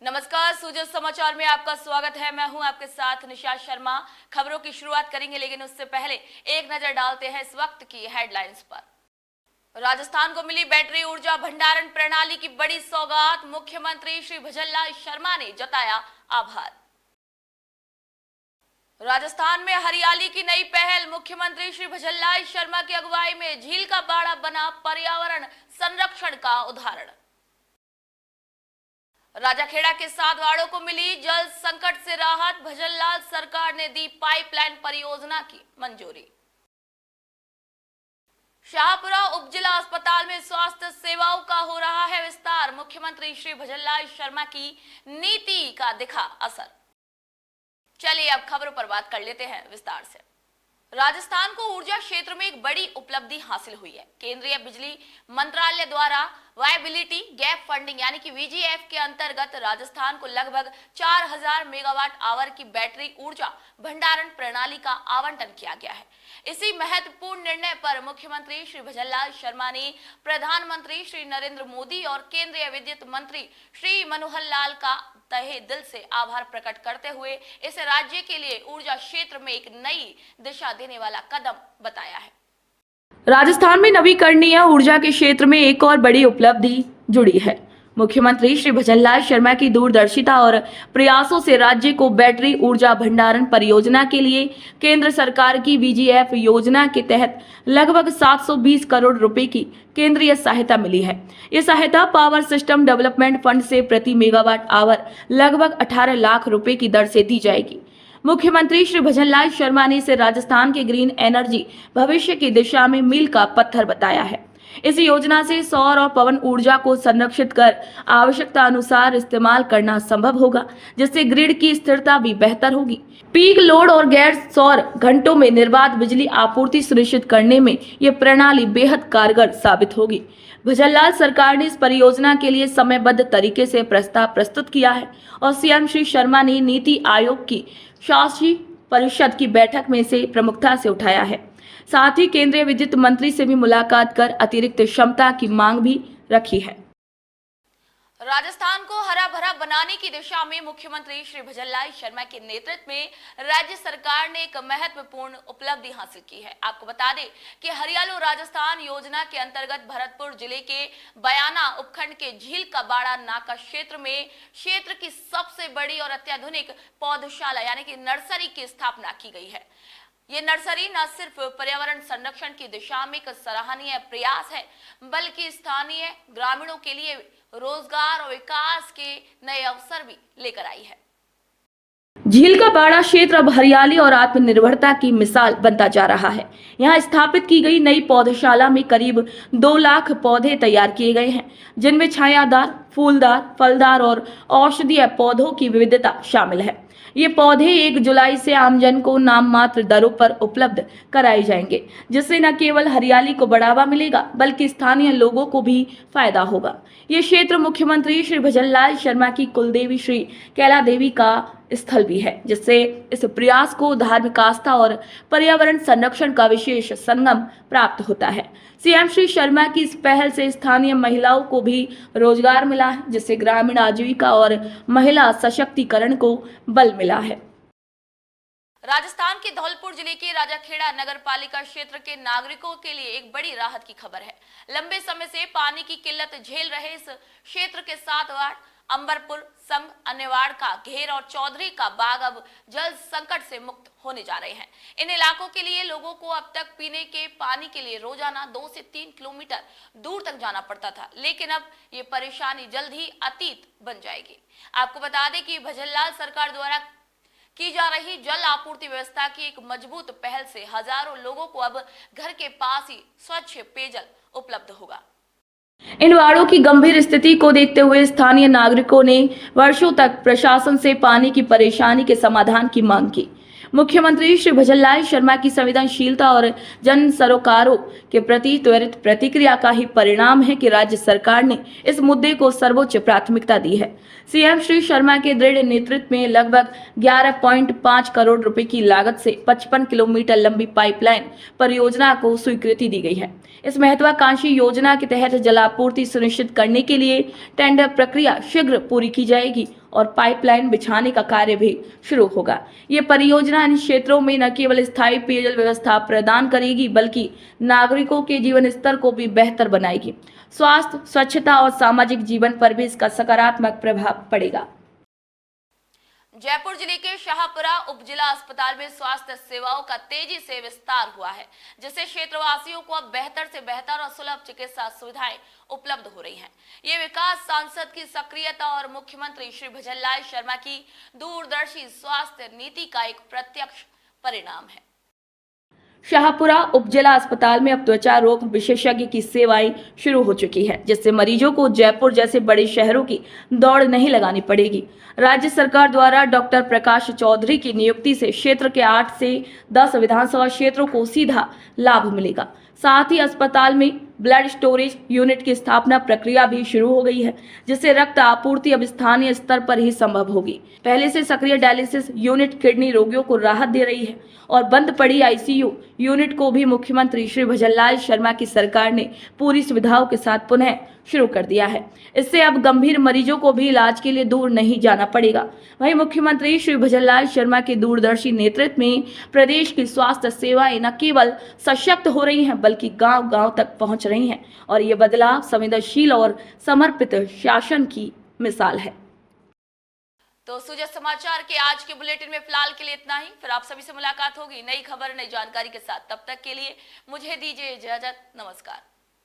नमस्कार, सूजन समाचार में आपका स्वागत है। मैं हूं आपके साथ निशा शर्मा। खबरों की शुरुआत करेंगे, लेकिन उससे पहले एक नजर डालते हैं इस वक्त की हेडलाइंस पर। राजस्थान को मिली बैटरी ऊर्जा भंडारण प्रणाली की बड़ी सौगात, मुख्यमंत्री श्री भजनलाल शर्मा ने जताया आभार। राजस्थान में हरियाली की नई पहल, मुख्यमंत्री श्री भजनलाल शर्मा की अगुवाई में झील का बाड़ा बना पर्यावरण संरक्षण का उदाहरण। राजाखेड़ा के 7 वार्डों को मिली जल संकट से राहत, भजनलाल सरकार ने दी पाइपलाइन परियोजना की मंजूरी। शाहपुरा उप जिला अस्पताल में स्वास्थ्य सेवाओं का हो रहा है विस्तार, मुख्यमंत्री श्री भजनलाल शर्मा की नीति का दिखा असर। चलिए अब खबरों पर बात कर लेते हैं विस्तार से। राजस्थान को ऊर्जा क्षेत्र में एक बड़ी उपलब्धि हासिल हुई है। केंद्रीय बिजली मंत्रालय द्वारा वायबिलिटी गैप फंडिंग यानी कि वीजीएफ के अंतर्गत राजस्थान को लगभग 4000 मेगावाट आवर की बैटरी ऊर्जा भंडारण प्रणाली का आवंटन किया गया है। इसी महत्वपूर्ण निर्णय पर मुख्यमंत्री श्री भजनलाल शर्मा ने प्रधानमंत्री श्री नरेंद्र मोदी और केंद्रीय विद्युत मंत्री श्री मनोहर लाल का तहे दिल से आभार प्रकट करते हुए इसे राज्य के लिए ऊर्जा क्षेत्र में एक नई दिशा देने वाला कदम बताया है। राजस्थान में नवीकरणीय ऊर्जा के क्षेत्र में एक और बड़ी उपलब्धि जुड़ी है। मुख्यमंत्री श्री भजनलाल शर्मा की दूरदर्शिता और प्रयासों से राज्य को बैटरी ऊर्जा भंडारण परियोजना के लिए केंद्र सरकार की वीजीएफ योजना के तहत लगभग 720 करोड़ रुपए की केंद्रीय सहायता मिली है। ये सहायता पावर सिस्टम डेवलपमेंट फंड से प्रति मेगावाट आवर लगभग 18 लाख रुपए की दर से दी जाएगी। मुख्यमंत्री श्री भजनलाल शर्मा ने इसे राजस्थान के ग्रीन एनर्जी भविष्य की दिशा में मील का पत्थर बताया है। इस योजना से सौर और पवन ऊर्जा को संरक्षित कर आवश्यकता अनुसार इस्तेमाल करना संभव होगा, जिससे ग्रिड की स्थिरता भी बेहतर होगी। पीक लोड और गैर सौर घंटों में निर्बाध बिजली आपूर्ति सुनिश्चित करने में ये प्रणाली बेहद कारगर साबित होगी। भजनलाल सरकार ने इस परियोजना के लिए समयबद्ध तरीके से प्रस्ताव प्रस्तुत किया है और सीएम श्री शर्मा ने नीति आयोग की शासी परिषद की बैठक में इसे प्रमुखता से उठाया है। साथ ही केंद्रीय विद्युत मंत्री से भी मुलाकात कर अतिरिक्त क्षमता की मांग भी रखी है। राजस्थान को हरा भरा बनाने की दिशा में मुख्यमंत्री श्री भजनलाल शर्मा के नेतृत्व में राज्य सरकार ने एक महत्वपूर्ण उपलब्धि हासिल की है। आपको बता दें कि हरियालो राजस्थान योजना के अंतर्गत भरतपुर जिले के बयाना उपखंड के झील का बाड़ा नाका क्षेत्र में क्षेत्र की सबसे बड़ी और अत्याधुनिक पौधशाला यानी कि नर्सरी की स्थापना की गई है। ये नर्सरी न सिर्फ पर्यावरण संरक्षण की दिशा में एक सराहनीय प्रयास है, बल्कि स्थानीय ग्रामीणों के लिए रोजगार और विकास के नए अवसर भी लेकर आई है। झील का बाड़ा क्षेत्र अब हरियाली और आत्मनिर्भरता की मिसाल बनता जा रहा है। यहाँ स्थापित की गई नई पौधशाला में करीब 2 लाख पौधे तैयार किए गए हैं, जिनमें छायादार, फूलदार, फलदार और औषधीय पौधों की विविधता शामिल है। ये पौधे 1 जुलाई से आमजन को नाम मात्र दरों पर उपलब्ध कराए जाएंगे, जिससे न केवल हरियाली को बढ़ावा मिलेगा बल्कि स्थानीय लोगों को भी फायदा होगा। ये क्षेत्र मुख्यमंत्री श्री भजनलाल शर्मा की कुलदेवी श्री कैला देवी का स्थल भी है, जिससे इस प्रयास को धार्मिक आस्था और पर्यावरण संरक्षण का विशेष संगम प्राप्त होता है। सीएम श्री शर्मा की इस पहल से स्थानीय महिलाओं को भी रोजगार मिला है, जिससे ग्रामीण आजीविका और महिला सशक्तिकरण को बल मिला है। राजस्थान के धौलपुर जिले के राजाखेड़ा नगर पालिका क्षेत्र के नागरिकों के लिए एक बड़ी राहत की खबर है। लंबे समय से पानी की किल्लत झेल रहे इस क्षेत्र के 7 वार्ड अंबरपुर, संघ, अन्यवाड़ का घेर और चौधरी का बाग अब जल संकट से मुक्त होने जा रहे हैं। इन इलाकों के लिए लोगों को अब तक पीने के पानी के लिए रोजाना 2 से 3 किलोमीटर दूर तक जाना पड़ता था, लेकिन अब ये परेशानी जल्द ही अतीत बन जाएगी। आपको बता दें कि भजनलाल सरकार द्वारा की जा रही जल आपूर्ति व्यवस्था की एक मजबूत पहल से हजारों लोगों को अब घर के पास ही स्वच्छ पेयजल उपलब्ध होगा। इन वार्डों की गंभीर स्थिति को देखते हुए स्थानीय नागरिकों ने वर्षों तक प्रशासन से पानी की परेशानी के समाधान की मांग की। मुख्यमंत्री श्री भजनलाल शर्मा की संवेदनशीलता और जन सरोकारों के प्रति त्वरित प्रतिक्रिया का ही परिणाम है कि राज्य सरकार ने इस मुद्दे को सर्वोच्च प्राथमिकता दी है। सीएम श्री शर्मा के दृढ़ नेतृत्व में लगभग 11.5 करोड़ रुपए की लागत से 55 किलोमीटर लंबी पाइपलाइन परियोजना को स्वीकृति दी गई है। इस महत्वाकांक्षी योजना के तहत जलापूर्ति सुनिश्चित करने के लिए टेंडर प्रक्रिया शीघ्र पूरी की जाएगी और पाइपलाइन बिछाने का कार्य भी शुरू होगा। ये परियोजना इन क्षेत्रों में न केवल स्थायी पेयजल व्यवस्था प्रदान करेगी बल्कि नागरिकों के जीवन स्तर को भी बेहतर बनाएगी। स्वास्थ्य, स्वच्छता और सामाजिक जीवन पर भी इसका सकारात्मक प्रभाव पड़ेगा। जयपुर जिले के शाहपुरा उपजिला अस्पताल में स्वास्थ्य सेवाओं का तेजी से विस्तार हुआ है, जिससे क्षेत्रवासियों को अब बेहतर से बेहतर और सुलभ चिकित्सा सुविधाएं उपलब्ध हो रही हैं। ये विकास सांसद की सक्रियता और मुख्यमंत्री श्री भजनलाल शर्मा की दूरदर्शी स्वास्थ्य नीति का एक प्रत्यक्ष परिणाम है। शाहपुरा उपजिला अस्पताल में अब त्वचा रोग विशेषज्ञ की सेवाएं शुरू हो चुकी है, जिससे मरीजों को जयपुर जैसे बड़े शहरों की दौड़ नहीं लगानी पड़ेगी। राज्य सरकार द्वारा डॉक्टर प्रकाश चौधरी की नियुक्ति से क्षेत्र के 8 से 10 विधानसभा क्षेत्रों को सीधा लाभ मिलेगा। साथ ही अस्पताल में ब्लड स्टोरेज यूनिट की स्थापना प्रक्रिया भी शुरू हो गई है, जिससे रक्त आपूर्ति अब स्थानीय स्तर पर ही संभव होगी। पहले से सक्रिय डायलिसिस यूनिट किडनी रोगियों को राहत दे रही है और बंद पड़ी आईसीयू यूनिट को भी मुख्यमंत्री श्री भजनलाल शर्मा की सरकार ने पूरी सुविधाओं के साथ पुनः शुरू कर दिया है। इससे अब गंभीर मरीजों को भी इलाज के लिए दूर नहीं जाना पड़ेगा। वहीं मुख्यमंत्री श्री भजनलाल शर्मा के दूरदर्शी नेतृत्व में प्रदेश की स्वास्थ्य सेवाएं न केवल सशक्त हो रही हैं बल्कि गांव-गांव तक पहुंच रही हैं और ये बदलाव संवेदनशील और समर्पित शासन की मिसाल है। तो सुजय समाचार के आज के बुलेटिन में फिलहाल के लिए इतना ही। फिर आप सभी से मुलाकात होगी नई खबर, नई जानकारी के साथ। तब तक के लिए मुझे दीजिए इजाजत। नमस्कार।